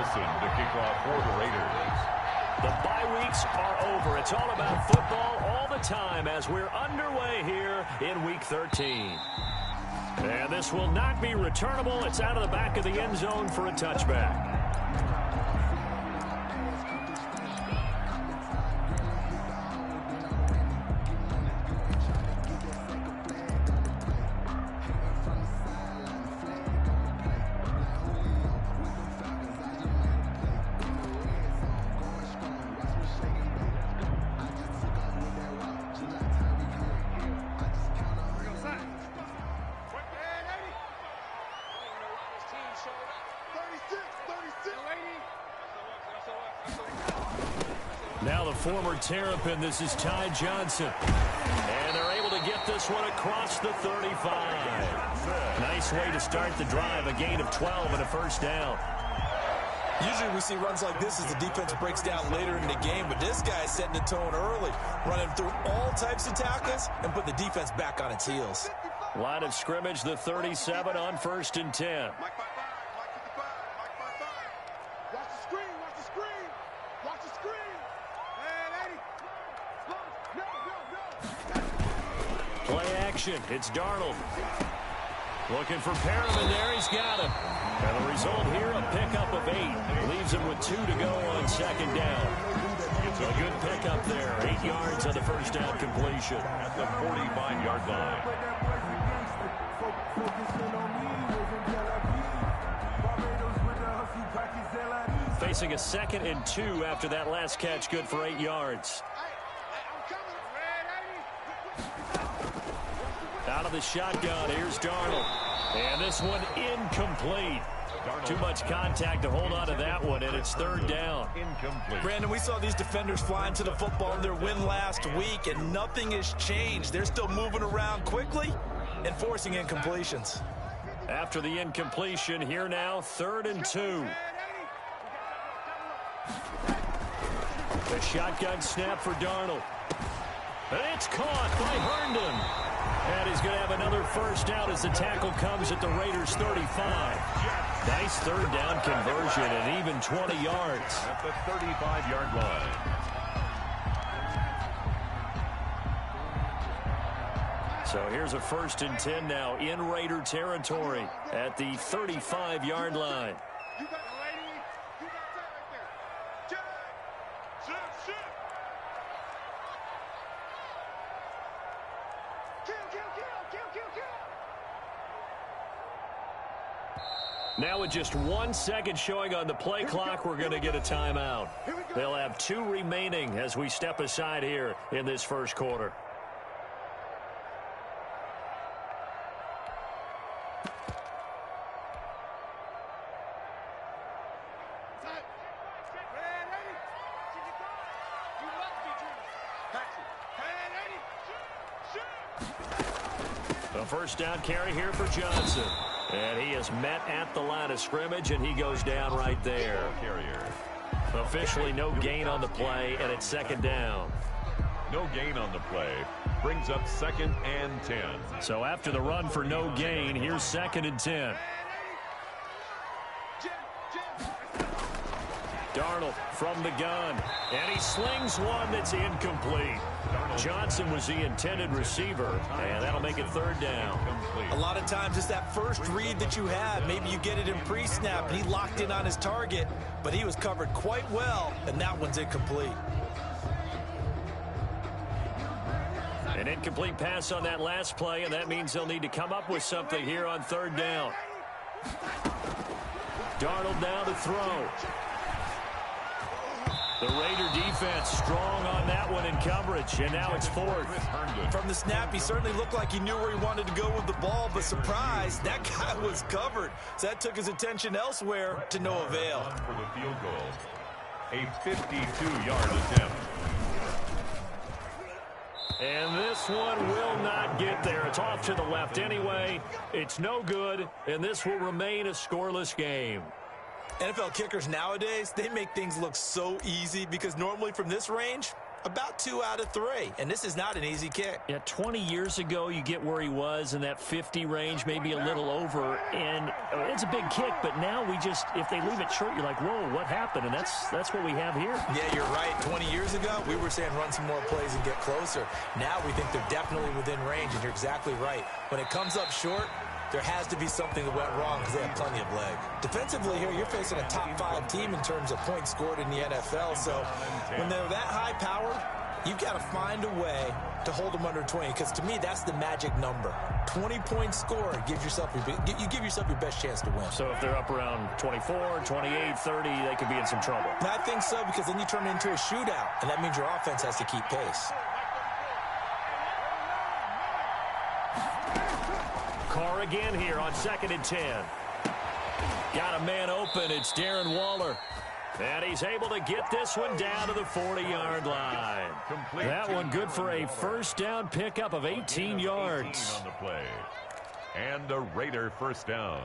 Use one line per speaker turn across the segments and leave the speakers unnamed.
Wilson to kick off for the Raiders.
The bye weeks are over. It's all about football all the time as we're underway here in Week 13. And this will not be returnable. It's out of the back of the end zone for a touchback. Now the former Terrapin, this is Ty Johnson. And they're able to get this one across the 35. Nice way to start the drive, a gain of 12 and a first down.
Usually we see runs like this as the defense breaks down later in the game, but this guy is setting the tone early, running through all types of tackles and putting the defense back on its heels.
Line of scrimmage, the 37 on 1st and 10. Play action. It's Darnold. Looking for Perriman there. He's got him. And the result here, a pickup of 8. Leaves him with 2 to go on 2nd down. It's a good pickup there. 8 yards on the first down completion.
At the 45-yard line.
Facing a 2nd and 2 after that last catch. Good for 8 yards. Out of the shotgun, here's Darnold. And this one incomplete. Too much contact to hold on to that one, and it's 3rd down.
Incomplete.
Brandon, we saw these defenders flying to the football in their win last week, and nothing has changed. They're still moving around quickly and forcing incompletions.
After the incompletion, here now, 3rd and 2. The shotgun snap for Darnold. And it's caught by Herndon. And he's going to have another first down as the tackle comes at the Raiders' 35. Nice 3rd down conversion and even 20 yards.
At the 35-yard line.
So here's a 1st and 10 now in Raider territory at the 35-yard line. Now with just 1 second showing on the play clock, we're going to get a timeout. They'll have 2 remaining as we step aside here in this first quarter. The first down carry here for Johnson. And he is met at the line of scrimmage, and he goes down right there.
Carrier.
Officially no gain on the play, and it's 2nd down.
No gain on the play. Brings up 2nd and 10.
So after the run for no gain, here's 2nd and 10. Darnold from the gun. And he slings one that's incomplete. Johnson was the intended receiver, and that'll make it 3rd down.
A lot of times it's that first read that you had. Maybe you get it in pre-snap, and he locked in on his target, but he was covered quite well, and that one's incomplete.
An incomplete pass on that last play, and that means they'll need to come up with something here on 3rd down. Darnold now to throw. The Raider defense strong on that one in coverage, and now it's 4th.
From the snap, he certainly looked like he knew where he wanted to go with the ball, but surprise, that guy was covered. So that took his attention elsewhere to no avail.
For the field goal, a 52-yard attempt.
And this one will not get there. It's off to the left anyway. It's no good, and this will remain a scoreless game.
NFL kickers nowadays, they make things look so easy because normally from this range, About 2 out of 3, and this is not an easy kick.
Yeah, 20 years ago, you get where he was in that 50 range, maybe a little over, and it's a big kick, but now if they leave it short, you're like, whoa, what happened? And that's what we have here.
Yeah, you're right. 20 years ago, we were saying run some more plays and get closer. Now we think they're definitely within range, and you're exactly right. When it comes up short, there has to be something that went wrong because they have plenty of leg. Defensively here, you're facing a top 5 team in terms of points scored in the NFL. So when they're that high powered, you've got to find a way to hold them under 20, because to me, that's the magic number. 20 points scored gives yourself you give yourself your best chance to win.
So if they're up around 24, 28, 30, they could be in some trouble.
And I think so, because then you turn it into a shootout, and that means your offense has to keep pace.
Carr again here on 2nd and 10. Got a man open. It's Darren Waller. And he's able to get this one down to the 40-yard line. That one good for a first down pickup of 18 yards.
On the play. And a Raider first down.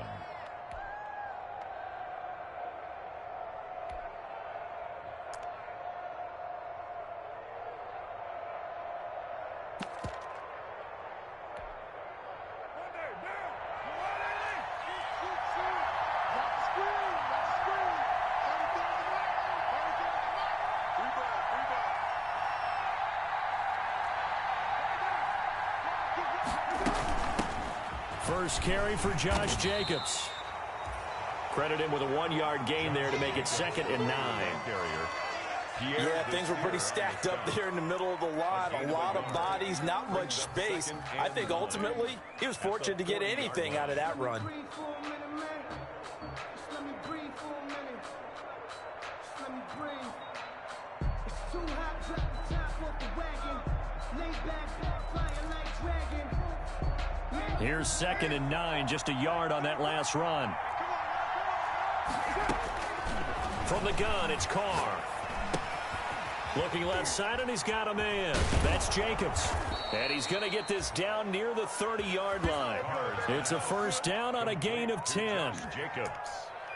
First carry for Josh Jacobs. Credit him with a 1-yard gain there to make it 2nd and 9.
Yeah, things were pretty stacked up there in the middle of the line. A lot of bodies, not much space. I think ultimately he was fortunate to get anything out of that run.
Here's 2nd and 9, just a yard on that last run. From the gun, it's Carr. Looking left side, and he's got a man. That's Jacobs. And he's going to get this down near the 30-yard line. It's a first down on a gain of 10.
Jacobs.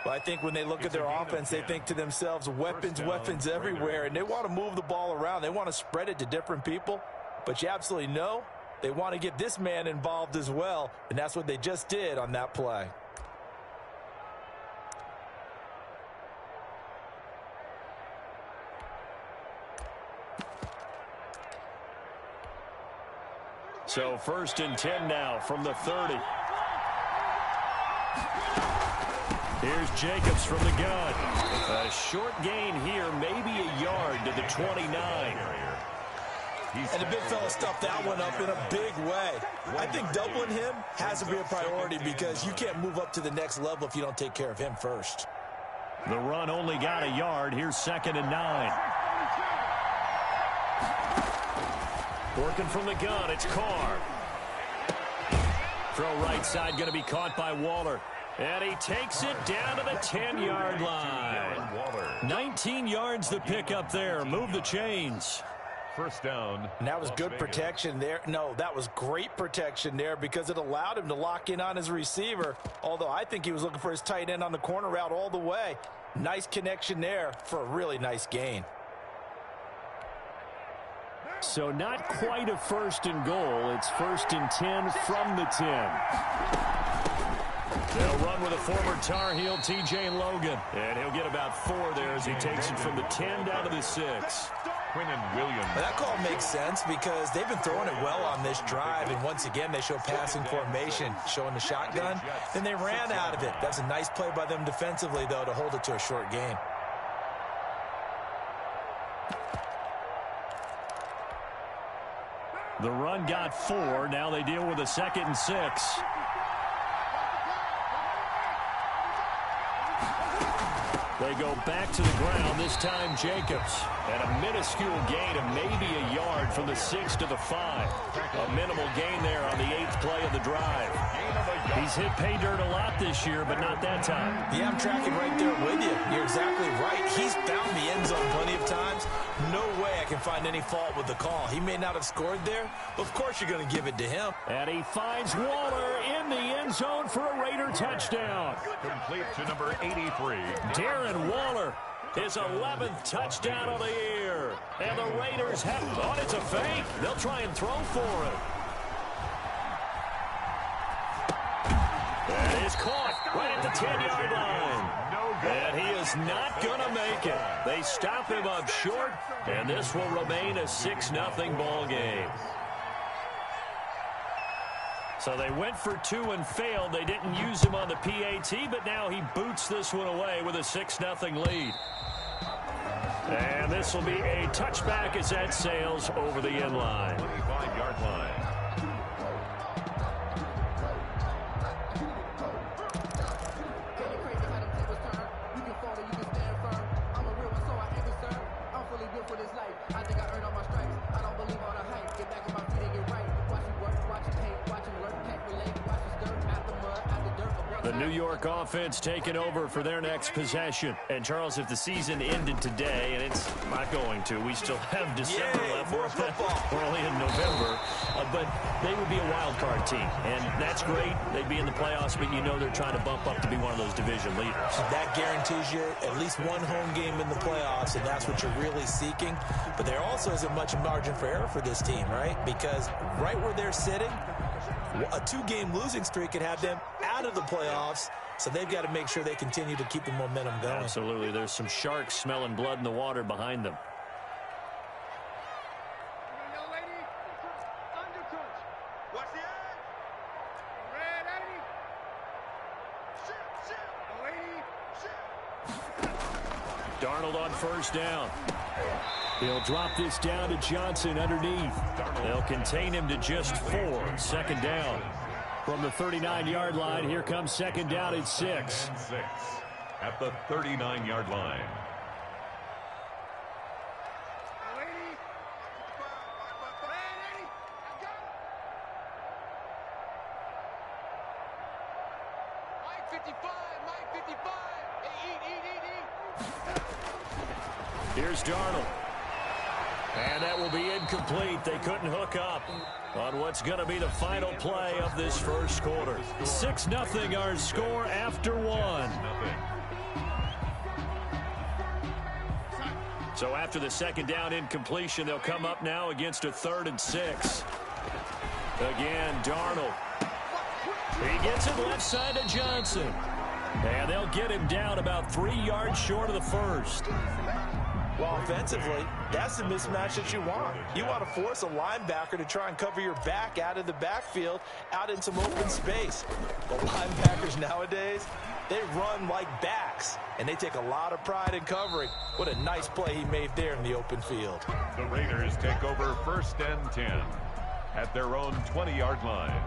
Well, I think when they look at their offense, they think to themselves, weapons everywhere, and they want to move the ball around. They want to spread it to different people, but you absolutely know they want to get this man involved as well, and that's what they just did on that play.
So 1st and 10 now from the 30. Here's Jacobs from the gun. A short gain here, maybe a yard to the 29.
And the big fella stuffed that one up in a big way. I think doubling him has to be a priority, because you can't move up to the next level if you don't take care of him first.
The run only got a yard. Here's 2nd and 9. Working from the gun, it's Carr. Throw right side, going to be caught by Waller. And he takes it down to the 10-yard line. 19 yards to pick up there. Move the chains.
First down.
And that was good protection there. No, that was great protection there, because it allowed him to lock in on his receiver, although I think he was looking for his tight end on the corner route all the way. Nice connection there for a really nice gain.
So not quite a 1st and goal. It's 1st and 10 from the 10. They'll run with a former Tar Heel, T.J. Logan. And he'll get about 4 there as he takes it from the 10 down to the 6.
Quinnen Williams.
Well, that call makes sense, because they've been throwing it well on this drive, and once again they show passing formation, showing the shotgun. Then they ran out of it. That's a nice play by them defensively, though, to hold it to a short gain.
The run got 4. Now they deal with a 2nd and 6. They go back to the ground, this time Jacobs. And a minuscule gain of maybe a yard from the 6 to the 5. A minimal gain there on the 8th play of the drive. He's hit pay dirt a lot this year, but not that time.
Yeah, I'm tracking right there with you. You're exactly right. He's found the end zone plenty of times. No way I can find any fault with the call. He may not have scored there, but of course you're going to give it to him.
And he finds Waller in the end zone for a Raider touchdown.
Complete to number 83.
Darren Waller his 11th touchdown of the year. And the Raiders have... Oh, it's a fake. They'll try and throw for it. And he's caught right at the 10-yard line. And he is not going to make it. They stop him up short, and this will remain a 6-0 ball game. So they went for 2 and failed. They didn't use him on the PAT, but now he boots this one away with a 6-0 lead. And this will be a touchback as that sails over the end line.
25-yard line.
The New York offense taking over for their next possession. And, Charles, if the season ended today, and it's not going to, we still have December left. We're only in November. But they would be a wild card team. And that's great. They'd be in the playoffs, but you know they're trying to bump up to be one of those division leaders.
That guarantees you at least one home game in the playoffs, and that's what you're really seeking. But there also isn't much margin for error for this team, right? Because right where they're sitting, a 2-game losing streak could have them out of the playoffs, so they've got to make sure they continue to keep the momentum going.
Absolutely. There's some sharks smelling blood in the water behind them. Darnold on first down. He'll drop this down to Johnson underneath. They'll contain him to just 4. Second down. From the 39-yard line, here comes second down at 6.
At the 39-yard line.
Here's Darnold. And that will be incomplete. They couldn't hook up on what's going to be the final play of this first quarter. 6-0 our score after 1. So after the second down incompletion, they'll come up now against a 3rd and 6. Again, Darnold. He gets it left side to Johnson. And they'll get him down about 3 yards short of the first.
Well, offensively, that's the mismatch that you want. You want to force a linebacker to try and cover your back out of the backfield, out in some open space. The linebackers nowadays, they run like backs, and they take a lot of pride in covering. What a nice play he made there in the open field.
The Raiders take over 1st and 10 at their own 20-yard line.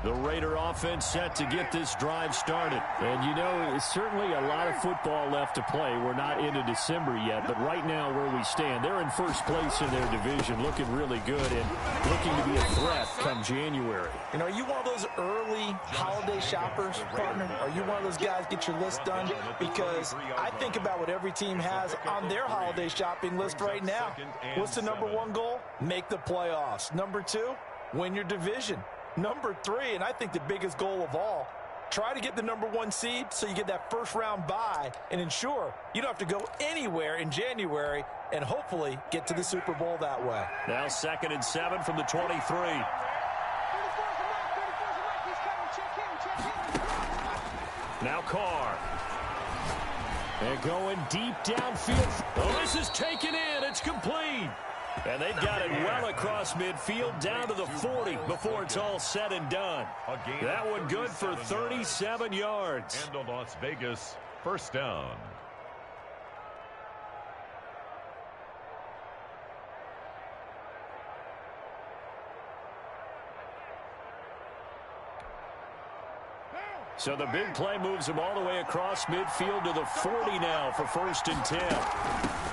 The Raider offense set to get this drive started. And, you know, it's certainly a lot of football left to play. We're not into December yet, but right now where we stand, they're in first place in their division, looking really good and looking to be a threat come January.
You know, are you one of those early holiday shoppers, partner? Are you one of those guys get your list done? Because I think about what every team has on their holiday shopping list right now. What's the number 1 goal? Make the playoffs. Number 2, win your division. Number 3, and I think the biggest goal of all, try to get the number 1 seed so you get that first-round bye and ensure you don't have to go anywhere in January and hopefully get to the Super Bowl that way.
Now 2nd and 7 from the 23. Now Carr. They're going deep downfield. Oh, this is taken in. It's complete. And they've got it well across midfield down to the 40 before it's all said and done. That one good for 37 yards.
And the Las Vegas first down.
So the big play moves them all the way across midfield to the 40 now for 1st and 10.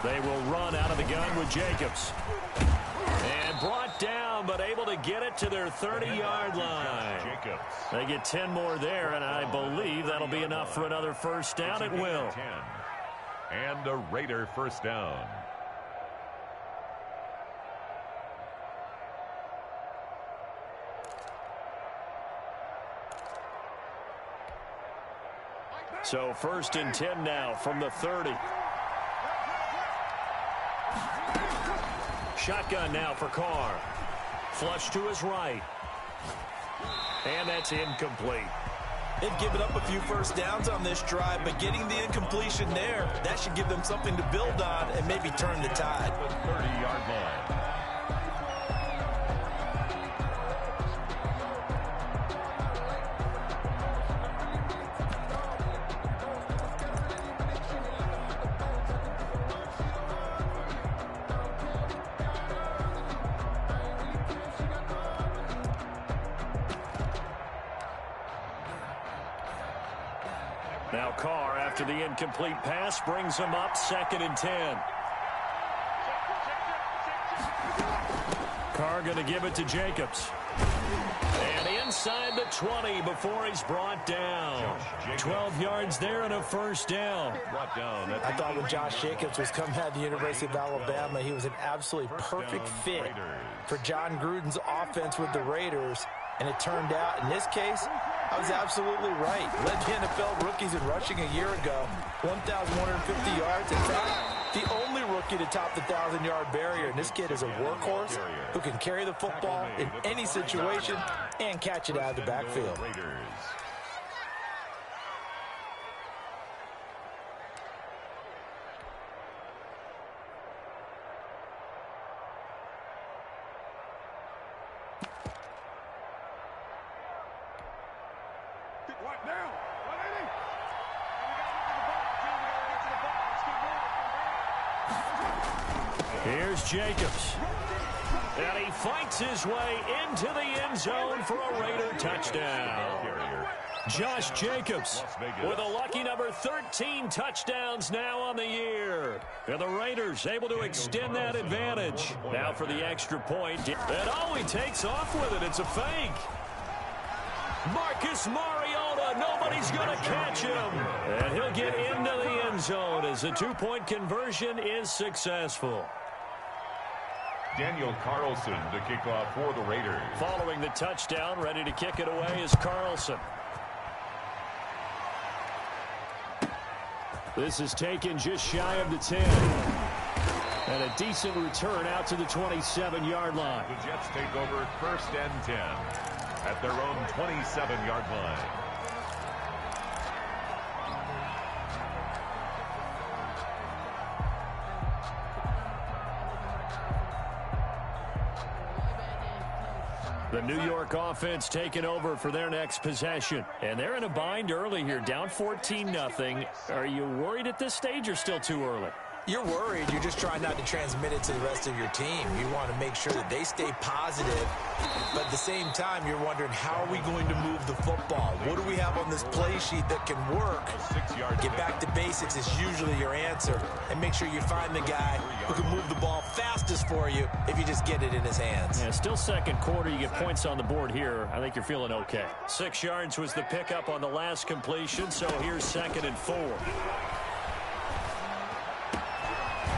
They will run out of the gun with Jacobs. And brought down, but able to get it to their 30-yard line.
Jacobs.
They get 10 more there, and I believe that'll be enough for another first down. It will.
10. And a Raider first down.
So 1st and 10 now from the 30. Shotgun now for Carr. Flush to his right. And that's incomplete.
They've given up a few first downs on this drive, but getting the incompletion there, that should give them something to build on and maybe turn the tide.
The 30-yard line.
Now Carr, after the incomplete pass, brings him up 2nd and 10. Carr going to give it to Jacobs. And inside the 20 before he's brought down. 12 yards there and a first down.
Brought down.
I thought when Josh Jacobs was coming out of the University of Alabama, he was an absolutely perfect fit for John Gruden's offense with the Raiders. And it turned out, in this case, I was absolutely right. Led the NFL rookies in rushing a year ago. 1,150 yards. In fact, the only rookie to top the 1,000-yard barrier. And this kid is a workhorse who can carry the football in any situation and catch it out of the backfield.
Here's Jacobs. And he fights his way into the end zone for a Raider touchdown. Josh Jacobs with a lucky number 13 touchdowns now on the year. And the Raiders able to extend that advantage. Now for the extra point. And oh, he takes off with it. It's a fake. Marcus Mariota, nobody's going to catch him. And he'll get into the end zone as the two-point conversion is successful.
Daniel Carlson to kick off for the Raiders.
Following the touchdown, ready to kick it away is Carlson. This is taken just shy of the 10. And a decent return out to the 27-yard line.
The Jets take over 1st and 10 at their own 27-yard line.
The New York offense taking over for their next possession. And they're in a bind early here, down 14-0. Are you worried at this stage or still too early?
You're worried. You're just trying not to transmit it to the rest of your team. You want to make sure that they stay positive. But at the same time, you're wondering, how are we going to move the football? What do we have on this play sheet that can work? Get back to basics is usually your answer. And make sure you find the guy who can move the ball fastest for you if you just get it in his hands.
Yeah, still second quarter. You get points on the board here. I think you're feeling okay. 6 yards was the pickup on the last completion, so here's 2nd and 4.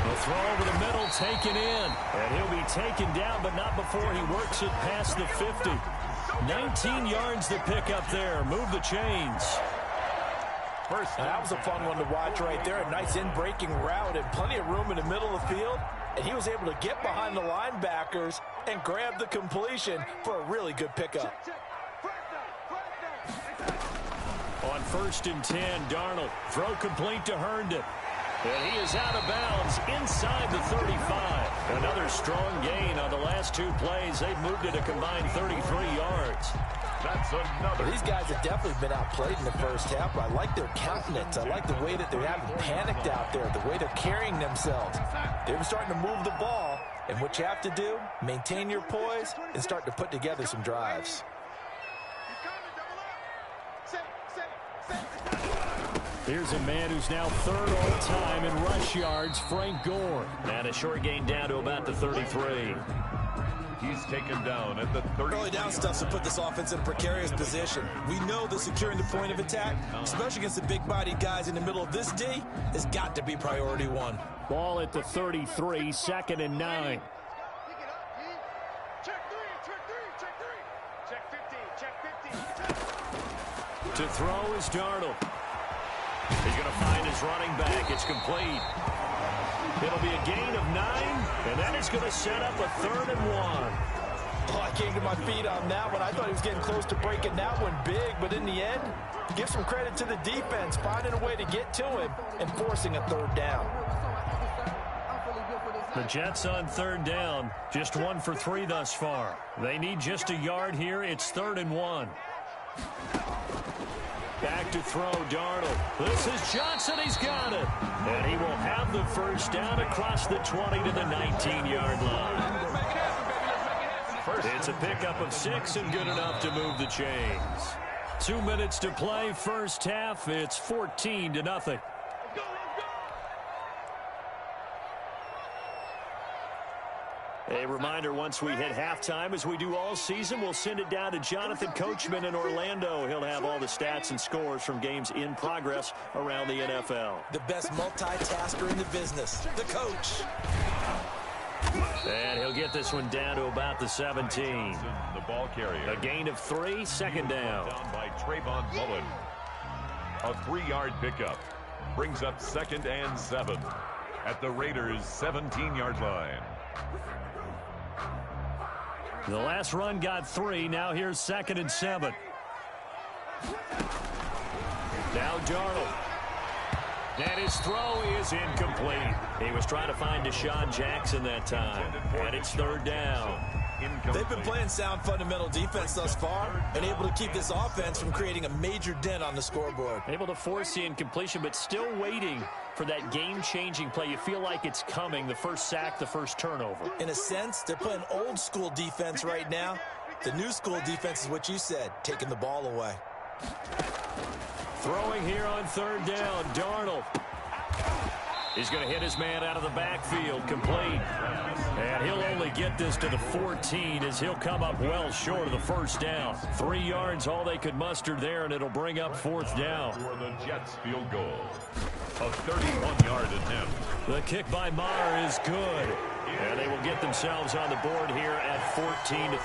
The throw over the middle, taken in. And he'll be taken down, but not before he works it past the 50. 19 yards to pick up there. Move the chains.
That was a fun one to watch right there. A nice in-breaking route and plenty of room in the middle of the field. And he was able to get behind the linebackers and grab the completion for a really good pickup.
On 1st and 10, Darnold. Throw complete to Herndon. And he is out of bounds inside the 35. Another strong gain on the last 2 plays. They've moved it a combined 33 yards.
That's another.
These guys have definitely been outplayed in the first half, but I like their countenance. I like the way that they're having panicked out there, the way they're carrying themselves. They're starting to move the ball, and what you have to do, maintain your poise and start to put together some drives.
Here's a man who's now 3rd all-time in rush yards, Frank Gore. And a short gain down to about the 33.
He's taken down at the 30.
Early down stuff to put this offense in a precarious position. We know that securing the point of attack, especially against the big-bodied guys in the middle of this D, has got to be priority one.
Ball at the 33, 2nd and 9. To throw is Darnold. He's going to find his running back. It's complete. It'll be a gain of 9, and that is going to set up a 3rd and 1.
Oh, I came to my feet on that one. I thought he was getting close to breaking that one big, but in the end, give some credit to the defense, finding a way to get to him and forcing a 3rd down.
The Jets on 3rd down, just 1 for 3 thus far. They need just a yard here. It's 3rd and 1. Back to throw, Darnold. This is Johnson. He's got it. And he will have the first down across the 20 to the 19-yard line. It's a pickup of 6 and good enough to move the chains. 2 minutes to play, first half. It's 14-0. A reminder, once we hit halftime, as we do all season, we'll send it down to Jonathan Coachman in Orlando. He'll have all the stats and scores from games in progress around the NFL.
The best multitasker in the business, the coach.
And he'll get this one down to about the 17.
The ball carrier.
A gain of 3, 2nd down.
Down by Trayvon Mullen. A 3-yard pickup. Brings up 2nd and 7 at the Raiders' 17-yard line.
The last run got 3. Now here's 2nd and 7. Now Darnold. And his throw is incomplete. He was trying to find Deshaun Jackson that time. And it's 3rd down.
They've been playing sound fundamental defense thus far and able to keep this offense from creating a major dent on the scoreboard.
Able to force the incompletion, but still waiting for that game-changing play. You feel like it's coming, the first sack, the first turnover.
In a sense, they're playing old-school defense right now. The new-school defense is what you said, taking the ball away.
Throwing here on 3rd down, Darnold. He's going to hit his man out of the backfield, complete. And he'll only get this to the 14 as he'll come up well short of the first down. 3 yards, all they could muster there, and it'll bring up 4th down.
For the Jets field goal. A 31-yard attempt.
The kick by Maher is good. And they will get themselves on the board here at 14-3.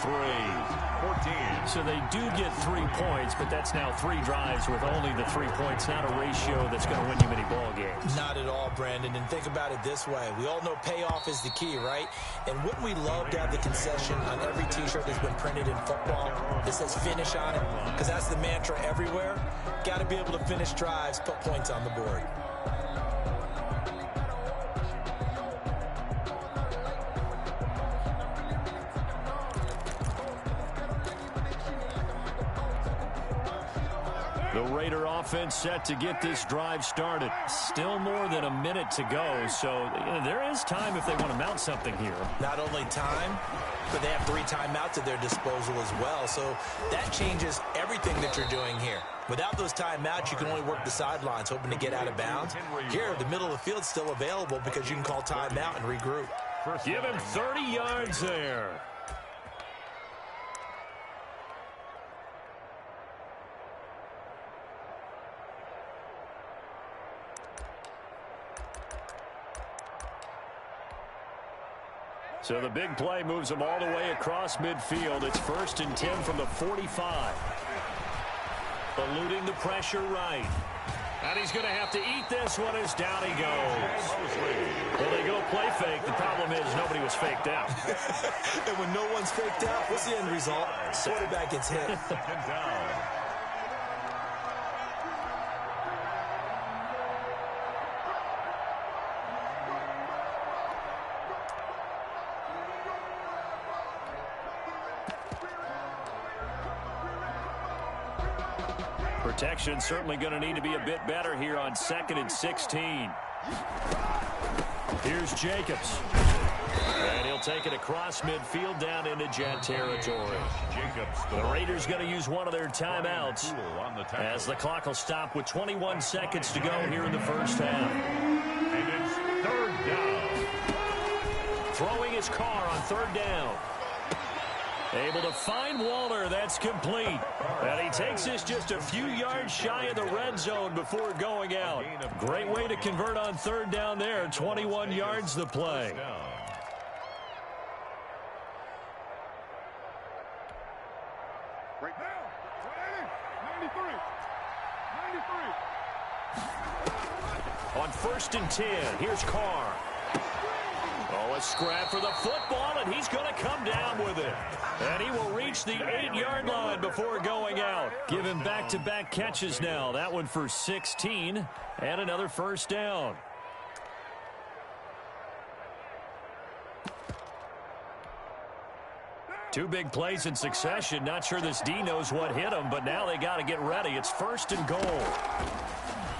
14.
So they do get 3 points, but that's now 3 drives with only the 3 points. Not a ratio that's going to win you many ball games.
Not at all, Brandon. And think about it this way. We all know payoff is the key, right? And wouldn't we love to have the concession on every T-shirt that's been printed in football that says finish on it? Because that's the mantra everywhere. Got to be able to finish drives, put points on the board.
The Raider offense set to get this drive started. Still more than a minute to go, so there is time if they want to mount something here.
Not only time, but they have 3 timeouts at their disposal as well, so that changes everything that you're doing here. Without those timeouts, you can only work the sidelines, hoping to get out of bounds. Here, the middle of the field's still available because you can call timeout and regroup.
Give him 30 yards there. So the big play moves them all the way across midfield. It's 1st and 10 from the 45. Eluding the pressure right. And he's going to have to eat this one as down he goes. Well, they go play fake. The problem is nobody was faked out.
And when no one's faked out, what's the end result? Quarterback gets hit.
2nd down.
Protection certainly going to need to be a bit better here on 2nd and 16. Here's Jacobs. And he'll take it across midfield down into Jet territory. The Raiders going to use one of their timeouts as the clock will stop with 21 seconds to go here in the first half.
And it's 3rd down.
Throwing his car on 3rd down. Able to find Waller. That's complete. And he takes this just a few yards shy of the red zone before going out. Great way to convert on third down there. 21 yards the play.
Right now, 93.
On 1st and 10, here's Carr. Oh, a scrap for the football, and he's going to come down with it. And he will reach the 8-yard line before going out. Give him back-to-back catches now. That one for 16, and another first down. Two big plays in succession. Not sure this D knows what hit him, but now they got to get ready. It's 1st and goal.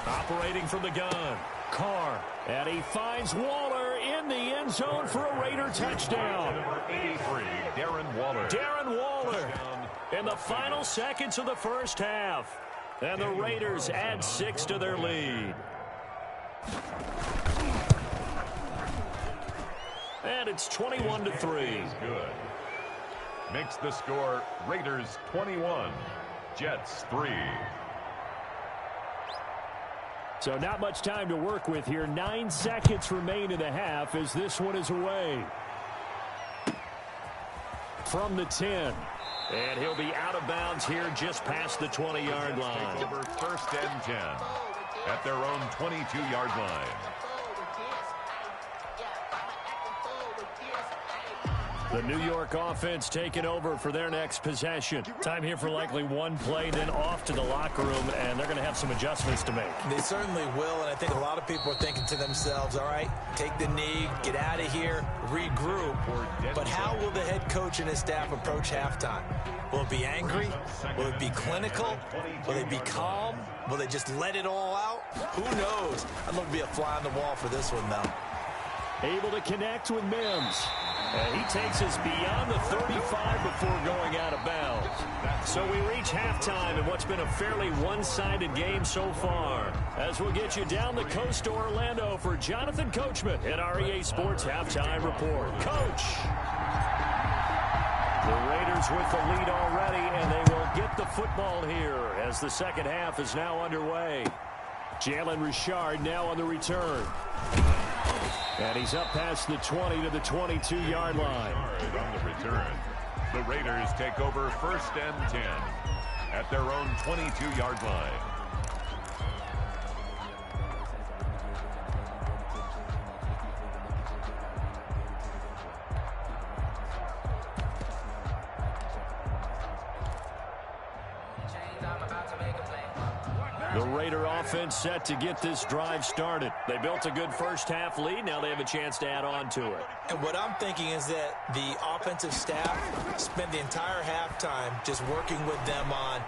Operating from the gun, Carr, and he finds Waller in the end zone for a Raider touchdown.
Number 83, Darren Waller.
Darren Waller in the final seconds of the first half. And the Raiders add 6 to their lead. And it's 21-3.
Good. Makes the score Raiders 21, Jets 3.
So not much time to work with here. 9 seconds remain in the half as this one is away. From the 10. And he'll be out of bounds here just past the 20-yard line.
Take over 1st and 10 at their own 22-yard line.
The New York offense taking over for their next possession. Time here for likely one play, then off to the locker room, and they're going to have some adjustments to make.
They certainly will, and I think a lot of people are thinking to themselves, all right, take the knee, get out of here, regroup. But how will the head coach and his staff approach halftime? Will it be angry? Will it be clinical? Will they be calm? Will they just let it all out? Who knows? I'd love to be a fly on the wall for this one, though.
Able to connect with Mims. And he takes us beyond the 35 before going out of bounds. So we reach halftime in what's been a fairly one-sided game so far. As we'll get you down the coast to Orlando for Jonathan Coachman at our EA Sports Halftime Report. Coach! The Raiders with the lead already, and they will get the football here as the second half is now underway. Jalen Richard now on the return. And he's up past the 20 to the 22-yard line.
On the return, the Raiders take over 1st and 10 at their own 22-yard line.
The Raider offense set to get this drive started. They built a good first half lead. Now they have a chance to add on to it.
And what I'm thinking is that the offensive staff spent the entire halftime just working with them on,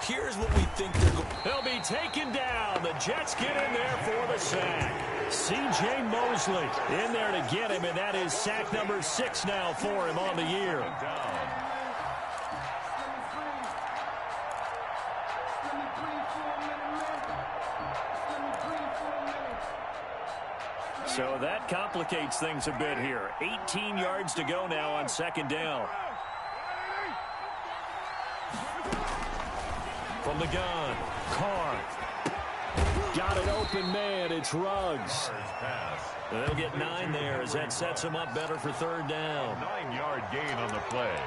here's what we think they're going to.
They'll be taken down. The Jets get in there for the sack. C.J. Mosley in there to get him, and that is sack number 6 now for him on the year. So that complicates things a bit here. 18 yards to go now on second down. From the gun, Carr. Got an open man. It's Ruggs. They'll get 9 there as that sets them up better for third down.
9-yard gain on the play.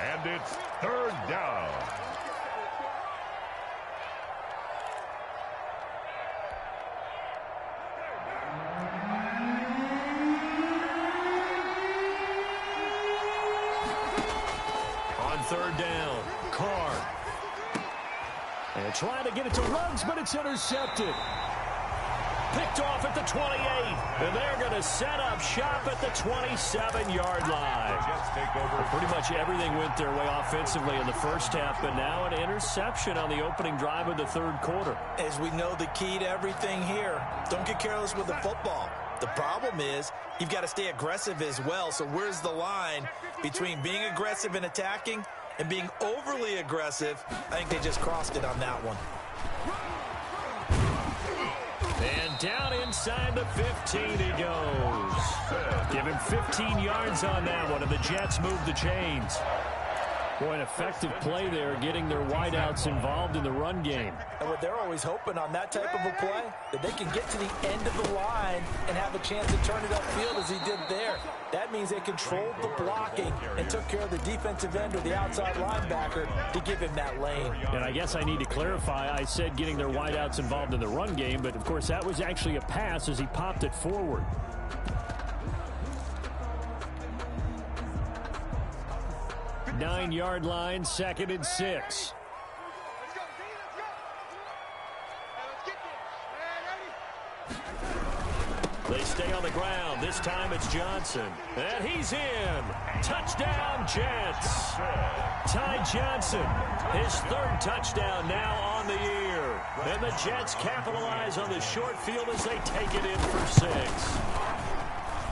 And it's third down.
Third down, Carr. And trying to get it to Ruggs, but it's intercepted. Picked off at the 28. And they're going to set up shop at the 27-yard line.
Jets take over.
Pretty much everything went their way offensively in the first half, but now an interception on the opening drive of the third quarter.
As we know, the key to everything here, don't get careless with the football. The problem is you've got to stay aggressive as well. So where's the line between being aggressive and attacking and being overly aggressive? I think they just crossed it on that one.
And down inside the 15 he goes. Give him 15 yards on that one, and the Jets move the chains. Boy, an effective play there, getting their wideouts involved in the run game.
And what they're always hoping on that type of a play, that they can get to the end of the line and have a chance to turn it upfield as he did there. That means they controlled the blocking and took care of the defensive end or the outside linebacker to give him that lane.
And I guess I need to clarify, I said getting their wideouts involved in the run game, but of course that was actually a pass as he popped it forward. Nine-yard line, 2nd and 6. They stay on the ground. This time it's Johnson. And he's in. Touchdown, Jets. Ty Johnson, his 3rd touchdown now on the year. And the Jets capitalize on the short field as they take it in for 6.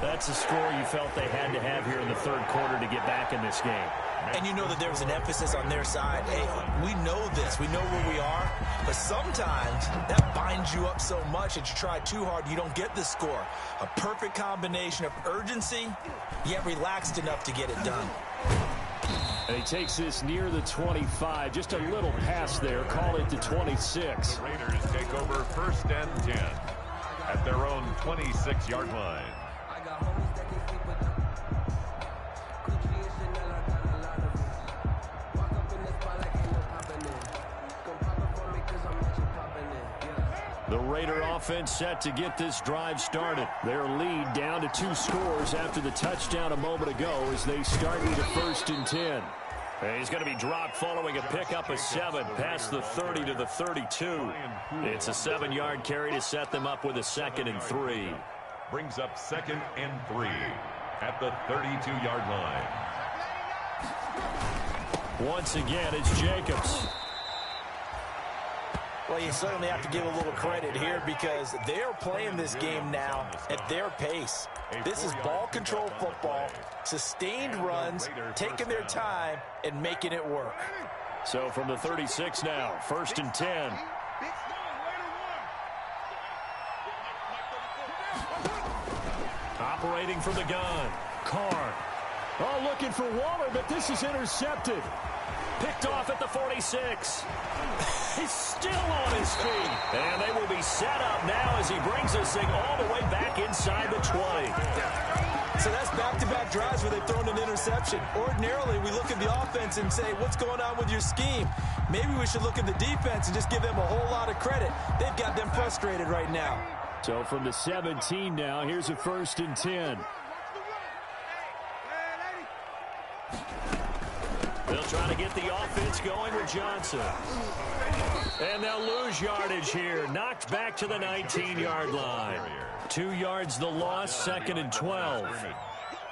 That's a score you felt they had to have here in the 3rd quarter to get back in this game.
And you know that there was an emphasis on their side. Hey, we know this. We know where we are. But sometimes that binds you up so much that you try too hard, you don't get the score. A perfect combination of urgency, yet relaxed enough to get it done.
And he takes this near the 25. Just a little pass there. Call it the 26.
The Raiders take over 1st and 10 at their own 26-yard line.
The Raider offense set to get this drive started. Their lead down to 2 scores after the touchdown a moment ago as they start with a 1st and 10. And he's going to be dropped following a pickup of 7 past the 30 to the 32. It's a 7-yard carry to set them up with a 2nd and 3.
Brings up 2nd and 3 at the 32-yard line.
Once again, it's Jacobs.
Well, you certainly have to give a little credit here because they're playing this game now at their pace. This is ball control football, sustained runs, taking their time, and making it work.
So from the 36 now, 1st and 10. Operating from the gun, Carr. Oh, looking for Waller, but this is intercepted. Picked off at the 46. He's still on his feet. And they will be set up now as he brings this thing all the way back inside the 20.
So that's back-to-back drives where they've thrown an interception. Ordinarily, we look at the offense and say, what's going on with your scheme? Maybe we should look at the defense and just give them a whole lot of credit. They've got them frustrated right now.
So from the 17 now, here's a 1st and 10. They'll try to get the offense going with Johnson. And they'll lose yardage here. Knocked back to the 19-yard line. 2 yards the loss, 2nd and 12.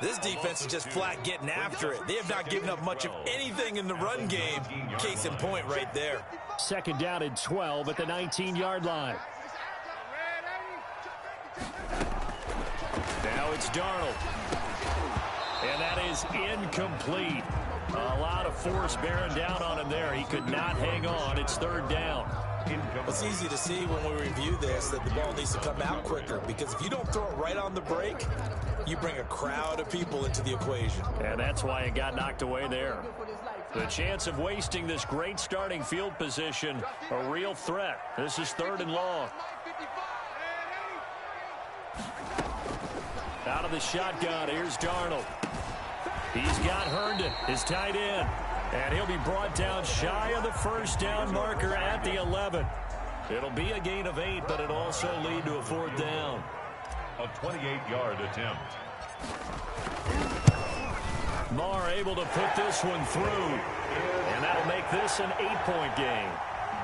This defense is just flat getting after it. They have not given up much of anything in the run game. Case in point right there.
2nd down and 12 at the 19-yard line. Now it's Darnold. And that is incomplete. A lot of force bearing down on him there. He could not hang on. It's 3rd down.
It's easy to see when we review this that the ball needs to come out quicker because if you don't throw it right on the break, you bring a crowd of people into the equation.
And that's why it got knocked away there. The chance of wasting this great starting field position, a real threat. This is 3rd and long. Out of the shotgun, here's Darnold. He's got Herndon, his tight end. And he'll be brought down shy of the 1st down marker at the 11. It'll be a gain of 8, but it'll also lead to a 4th down.
A 28-yard attempt.
Marr able to put this one through. And that'll make this an 8-point game.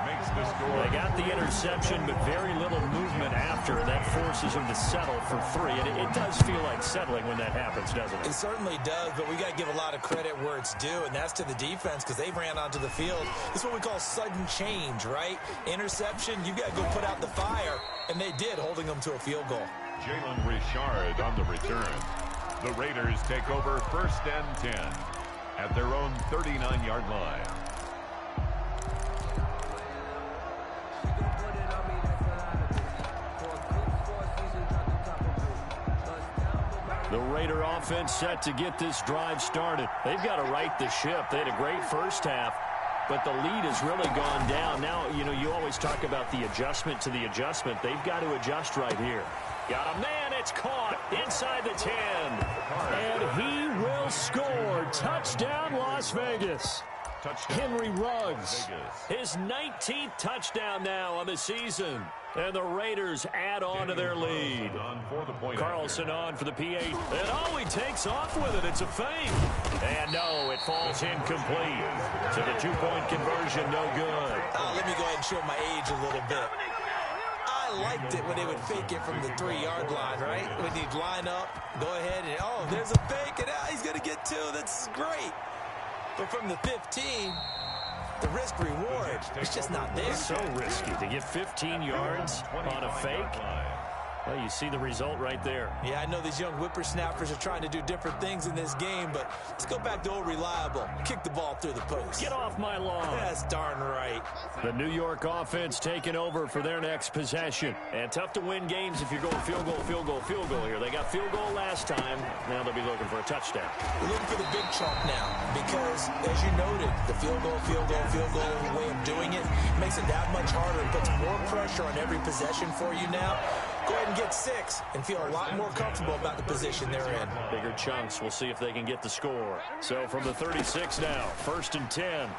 Makes the score.
They got the interception, but very little movement after. And that forces them to settle for 3. And it does feel like settling when that happens, doesn't it?
It certainly does, but we got to give a lot of credit where it's due, and that's to the defense because they ran onto the field. This is what we call sudden change, right? Interception, you got to go put out the fire, and they did, holding them to a field goal.
Jalen Richard on the return. The Raiders take over 1st and 10 at their own 39-yard line.
The Raider offense set to get this drive started. They've got to right the ship. They had a great first half, but the lead has really gone down. Now, you always talk about the adjustment to the adjustment. They've got to adjust right here. Got a man. It's caught inside the 10. And he will score. Touchdown, Las Vegas. Henry Ruggs, his 19th touchdown now on the season. And the Raiders add on to their lead. Carlson on for the P8. And he takes off with it. It's a fake. And no, it falls incomplete. So the two-point conversion, no good.
Let me go ahead and show my age a little bit. I liked it when they would fake it from the 3-yard line, right? When he'd line up, go ahead, and there's a fake, and he's going to get 2. That's great. But from the 15, the risk-reward is just not there.
So risky to get 15 yards on a fake. Well, you see the result right there.
Yeah, I know these young whippersnappers are trying to do different things in this game, but let's go back to old reliable. Kick the ball through the post.
Get off my lawn.
That's darn right.
The New York offense taking over for their next possession. And tough to win games if you're going field goal, field goal, field goal here. They got field goal last time. Now they'll be looking for a touchdown.
We're looking for the big chunk now because, as you noted, the field goal way of doing it makes it that much harder and puts more pressure on every possession for you now. Go ahead and get 6 and feel a lot more comfortable about the position they're in.
Bigger chunks. We'll see if they can get the score. So from the 36 now, 1st and 10.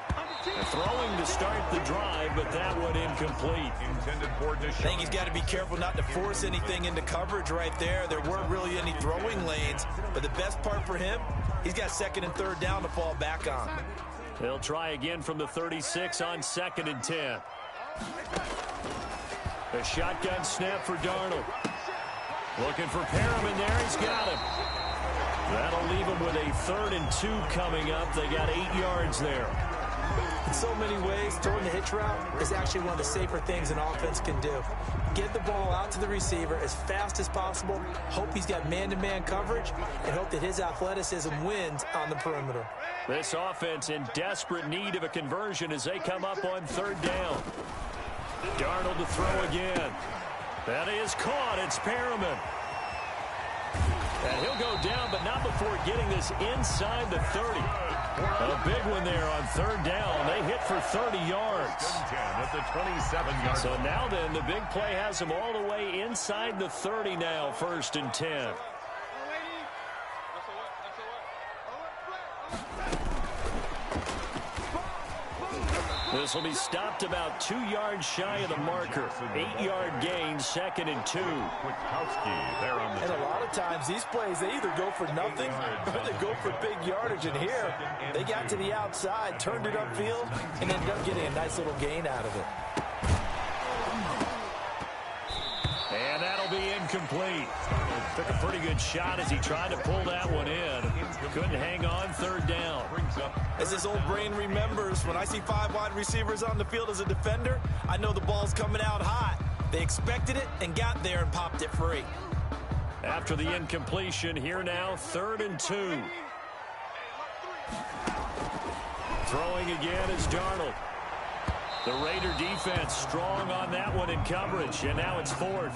They're throwing to start the drive, but that one incomplete.
Intended for Deshaun.
I think he's got to be careful not to force anything into coverage right there. There weren't really any throwing lanes, but the best part for him, he's got 2nd and 3rd down to fall back on.
They'll try again from the 36 on 2nd and 10. A shotgun snap for Darnold. Looking for Perriman there. He's got him. That'll leave him with a 3rd and 2 coming up. They got 8 yards there.
In so many ways, throwing the hitch route is actually one of the safer things an offense can do. Get the ball out to the receiver as fast as possible, hope he's got man-to-man coverage, and hope that his athleticism wins on the perimeter.
This offense in desperate need of a conversion as they come up on 3rd down. Darnold to throw again. That is caught. It's Perriman. And he'll go down, but not before getting this inside the 30. A big one there on 3rd down. They hit for 30 yards.
At the 27-yard.
So now then, the big play has them all the way inside the 30 now, 1st and 10. This will be stopped about 2 yards shy of the marker. 8-yard gain, 2nd and 2.
Kwiatkowski there on the
And a lot of times, these plays, they either go for nothing or they go for big yardage. And here, they got to the outside, turned it upfield, and ended up getting a nice little gain out of it.
And that'll be incomplete. Took a pretty good shot as he tried to pull that one in. Couldn't hang on, 3rd down.
As this old brain remembers, when I see 5 wide receivers on the field as a defender, I know the ball's coming out hot. They expected it and got there and popped it free.
After the incompletion, here now, 3rd and 2. Throwing again is Darnold. The Raider defense strong on that one in coverage, and now it's 4th.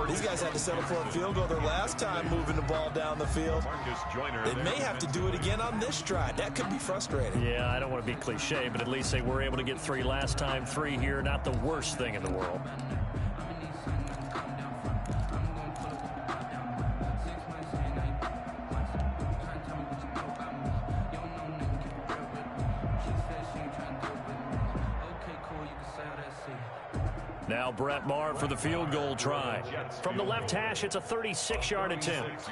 These guys had to settle for a field goal their last time moving the ball down the field. They may have to do it again on this drive. That could be frustrating.
Yeah, I don't want to be cliche, but at least they were able to get 3 last time. 3 here, not the worst thing in the world. Now Brett Maher for the field goal try. From the left hash, it's a 36-yard attempt.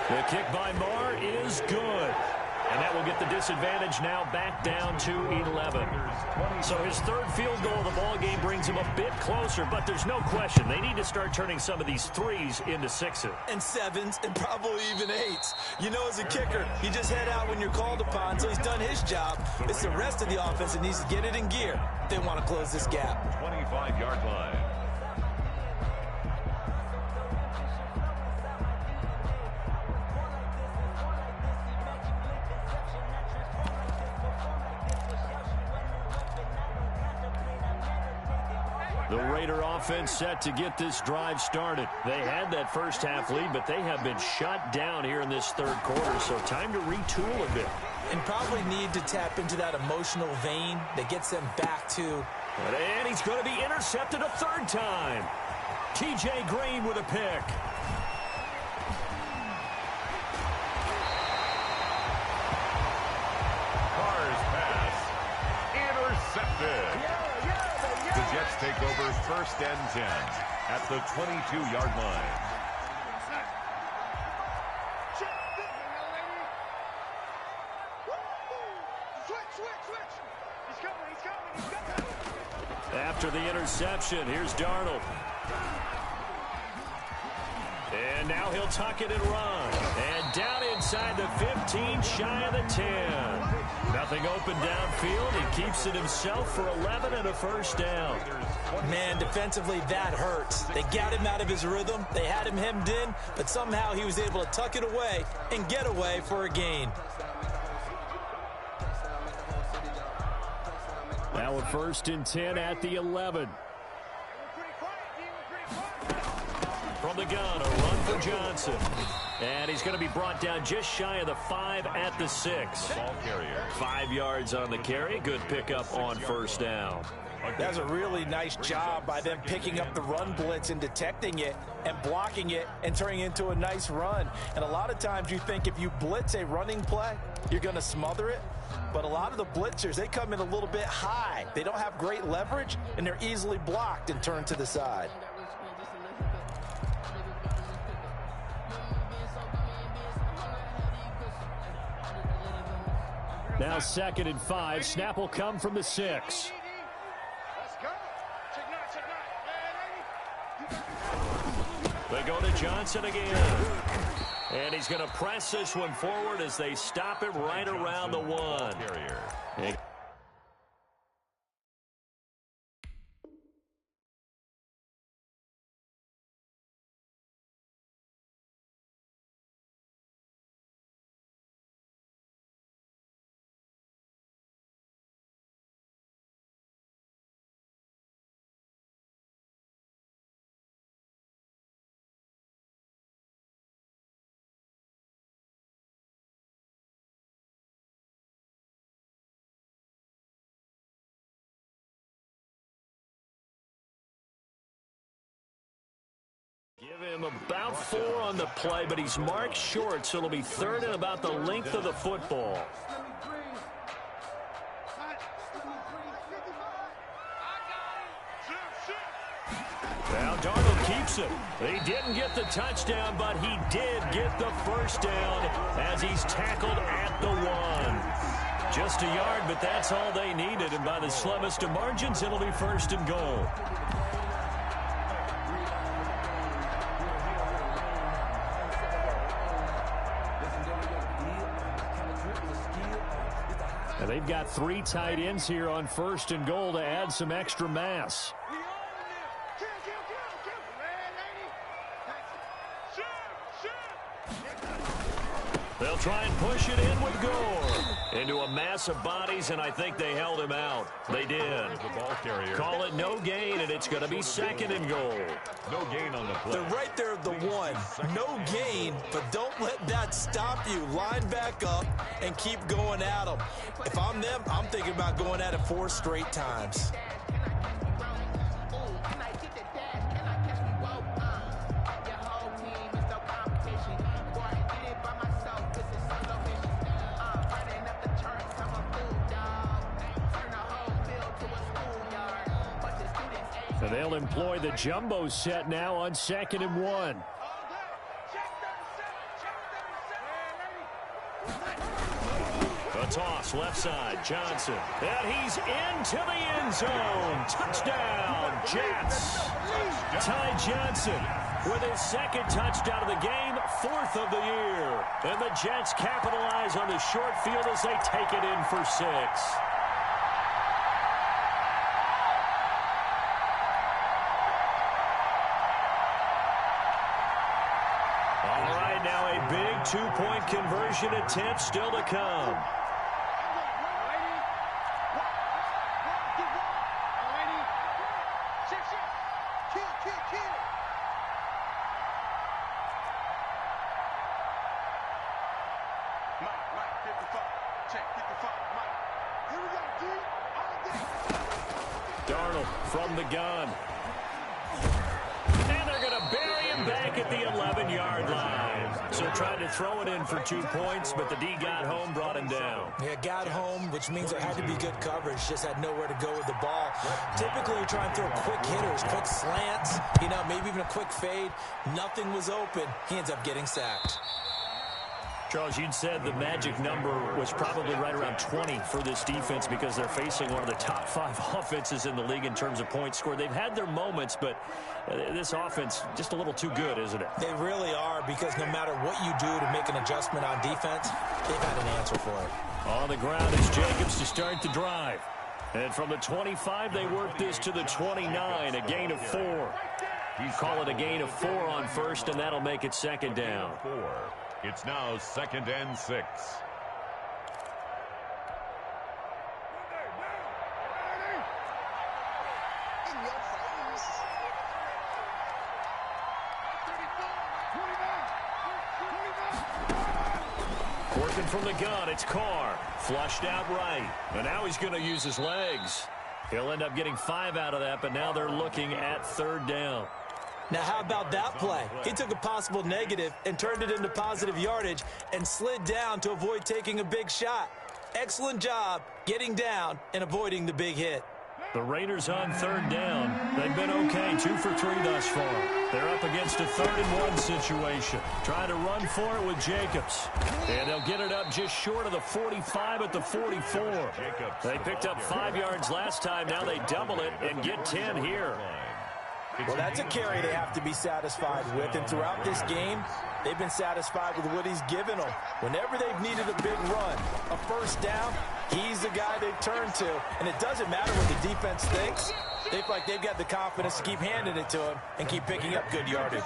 The kick by Maher is good. And that will get the disadvantage now back down to 11. So his 3rd field goal of the ball game brings him a bit closer, but there's no question they need to start turning some of these 3s into 6s.
And 7s and probably even 8s. You know, as a kicker, you just head out when you're called upon, so he's done his job. It's the rest of the offense that needs to get it in gear if they want to close this gap.
25-yard line.
The Raider offense set to get this drive started. They had that first half lead, but they have been shut down here in this third quarter, so time to retool a bit.
And probably need to tap into that emotional vein that gets them back to.
And he's going to be intercepted a third time. T.J. Green with a pick.
Carr's pass. Intercepted. The Jets take over 1st and 10 at the 22-yard line.
After the interception, here's Darnold. And now he'll tuck it and run. And down inside the 15, shy of the 10. Nothing open downfield. He keeps it himself for 11 and a first down.
Man, defensively, that hurts. They got him out of his rhythm. They had him hemmed in, but somehow he was able to tuck it away and get away for a gain.
Now a 1st and 10 at the 11. From the gun, a run for Johnson. And he's going to be brought down just shy of the 5 at the 6.
Ball carrier.
5 yards on the carry. Good pickup on first down.
That's a really nice job by them picking up the run blitz and detecting it and blocking it and turning it into a nice run. And a lot of times you think if you blitz a running play, you're going to smother it. But a lot of the blitzers, they come in a little bit high. They don't have great leverage, and they're easily blocked and turned to the side.
Now 2nd and 5. Snap will come from the 6. They go to Johnson again. And he's going to press this one forward as they stop it right around the 1. Give him about 4 on the play, but he's marked short, so it'll be 3rd and about the length of the football. Now Darnold keeps it. He didn't get the touchdown, but he did get the first down as he's tackled at the 1. Just a yard, but that's all they needed, and by the slimmest of margins, it'll be 1st and goal. And they've got 3 tight ends here on 1st and goal to add some extra mass. They'll try and push it in with Gore. Into a mass of bodies, and I think they held him out. They did.
The ball carrier.
Call it no gain, and it's going to be 2nd and goal.
No gain on the play.
They're right there at the 1. No gain, but don't let that stop you. Line back up and keep going at them. If I'm them, I'm thinking about going at it 4 straight times.
And they'll employ the jumbo set now on 2nd and 1. A toss left side, Johnson. And he's into the end zone. Touchdown, Jets. Ty Johnson with his 2nd touchdown of the game, 4th of the year. And the Jets capitalize on the short field as they take it in for 6. All right, now a big 2-point conversion attempt still to come. Darnold from the gun. And they're going to bury him back at the 11-yard line. So tried to throw it in for 2 points, but the D got home, brought him down.
Yeah, got home, which means there had to be good coverage. Just had nowhere to go with the ball. Typically, you try and throw quick hitters, quick slants, maybe even a quick fade. Nothing was open. He ends up getting sacked.
Charles, you'd said the magic number was probably right around 20 for this defense because they're facing one of the top 5 offenses in the league in terms of points scored. They've had their moments, but this offense just a little too good, isn't it?
They really are, because no matter what you do to make an adjustment on defense, they've had an answer for it.
On the ground is Jacobs to start the drive. And from the 25, they work this to the 29, a gain of 4. You call it a gain of 4 on first, and that'll make it second down.
It's now 2nd and 6.
Working from the gun, it's Carr. Flushed out right. And now he's going to use his legs. He'll end up getting 5 out of that, but now they're looking at 3rd down.
Now, how about that play? He took a possible negative and turned it into positive yardage and slid down to avoid taking a big shot. Excellent job getting down and avoiding the big hit.
The Raiders on 3rd down. They've been okay, 2 for 3 thus far. They're up against a 3rd and 1 situation. Trying to run for it with Jacobs. And they'll get it up just short of the 45 at the 44. They picked up 5 yards last time. Now they double it and get 10 here.
Well, that's a carry they have to be satisfied with, and throughout this game, they've been satisfied with what he's given them. Whenever they've needed a big run, a first down, he's the guy they've turned to, and it doesn't matter what the defense thinks. They feel like they've got the confidence to keep handing it to him and keep picking up good yardage.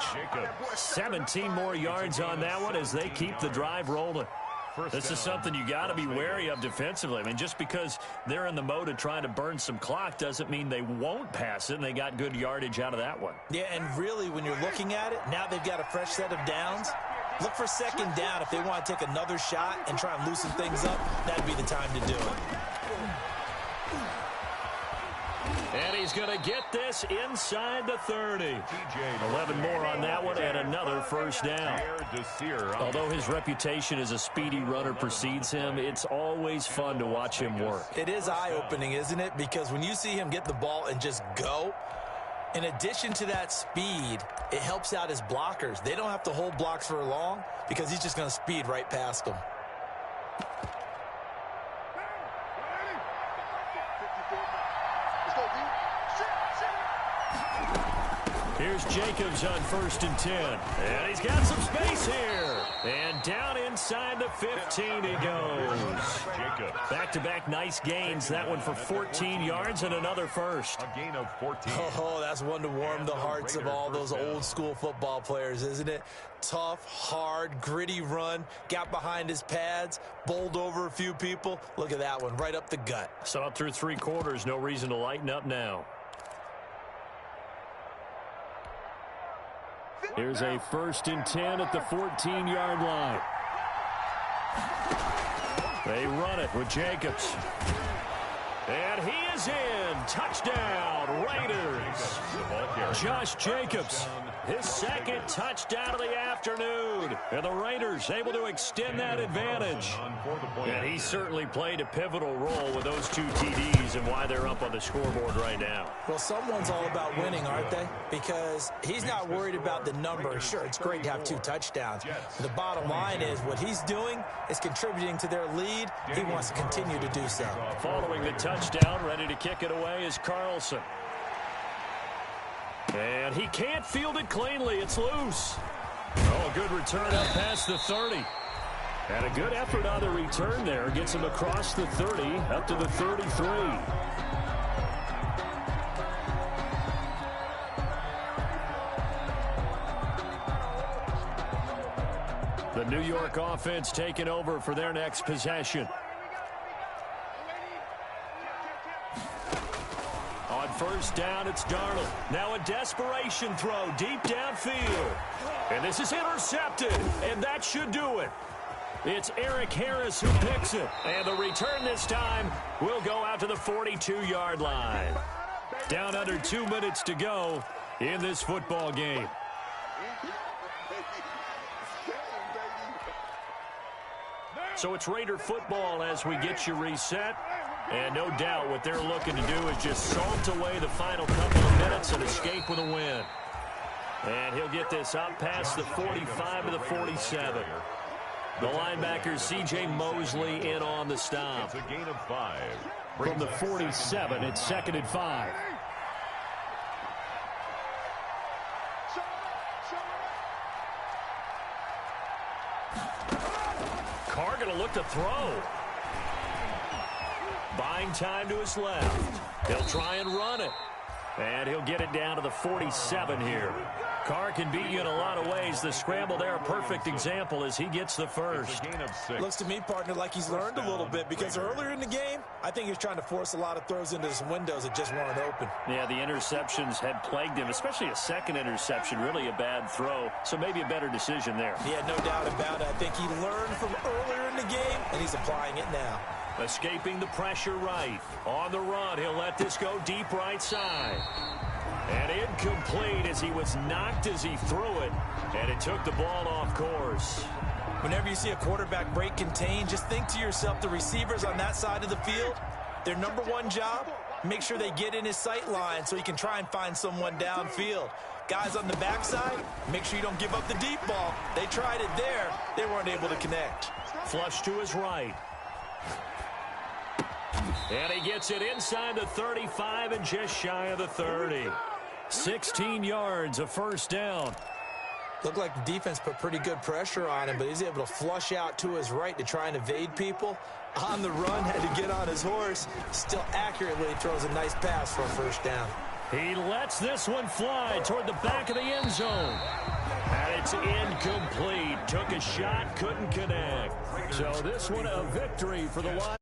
17 more yards on that one as they keep the drive rolling. This is something you got to be wary of defensively. I mean, just because they're in the mode of trying to burn some clock doesn't mean they won't pass it, and they got good yardage out of that one.
Yeah, and really, when you're looking at it, now they've got a fresh set of downs. Look for 2nd down. If they want to take another shot and try and loosen things up, that'd be the time to do it.
And he's going to get this inside the 30. 11 more on that one and another first down. Although his reputation as a speedy runner precedes him, it's always fun to watch him work.
It is eye-opening, isn't it? Because when you see him get the ball and just go, in addition to that speed, it helps out his blockers. They don't have to hold blocks for long because he's just going to speed right past them.
Here's Jacobs on 1st and 10. And he's got some space here. And down inside the 15 he goes. Back-to-back nice gains. That one for 14 yards and another first.
A gain of 14.
Oh, that's one to warm the hearts of all those old-school football players, isn't it? Tough, hard, gritty run. Got behind his pads. Bowled over a few people. Look at that one, right up the gut.
Saw it through 3 quarters. No reason to lighten up now. Here's a 1st and 10 at the 14-yard line. They run it with Jacobs. And he is in. Touchdown, Raiders. Josh Jacobs, his 2nd touchdown of the afternoon. And the Raiders able to extend that advantage. And he certainly played a pivotal role with those 2 TDs and why they're up on the scoreboard right now.
Well, someone's all about winning, aren't they? Because he's not worried about the number. Sure, it's great to have 2 touchdowns. The bottom line is what he's doing is contributing to their lead. He wants to continue to do so.
Following the touchdown, ready to kick it away is Carlson. And he can't field it cleanly. It's loose. Oh, good return up past the 30. And a good effort on the return there. Gets him across the 30, up to the 33. The New York offense taking over for their next possession. On 1st down, it's Darnold. Now a desperation throw deep downfield. And this is intercepted, and that should do it. It's Eric Harris who picks it. And the return this time will go out to the 42-yard line. Down under 2 minutes to go in this football game. So it's Raider football as we get you reset. And no doubt what they're looking to do is just salt away the final couple of minutes and escape with a win. And he'll get this up past the 45 to the 47. The linebacker, C.J. Mosley, in on the stop.
It's a gain of 5.
From the 47, it's 2nd and 5. Carr going to look to throw. Buying time to his left. He'll try and run it. And he'll get it down to the 47 here. Carr can beat you in a lot of ways. The scramble there, a perfect example as he gets the first.
Gain of 6.
Looks to me, partner, like he's learned a little bit because earlier in the game, I think he was trying to force a lot of throws into some windows that just weren't open.
Yeah, the interceptions had plagued him, especially a second interception, really a bad throw. So maybe a better decision there.
Yeah, no doubt about it. I think he learned from earlier in the game, and he's applying it now.
Escaping the pressure right. On the run, he'll let this go deep right side. And incomplete as he was knocked as he threw it. And it took the ball off course.
Whenever you see a quarterback break contain, just think to yourself, the receivers on that side of the field, their number one job, make sure they get in his sight line so he can try and find someone downfield. Guys on the backside, make sure you don't give up the deep ball. They tried it there. They weren't able to connect.
Flush to his right. And he gets it inside the 35 and just shy of the 30. 16 yards, a first down.
Looked like the defense put pretty good pressure on him, but he's able to flush out to his right to try and evade people. On the run, had to get on his horse. Still accurately throws a nice pass for a first down.
He lets this one fly toward the back of the end zone. And it's incomplete. Took a shot, couldn't connect. So this one a victory for the Lions.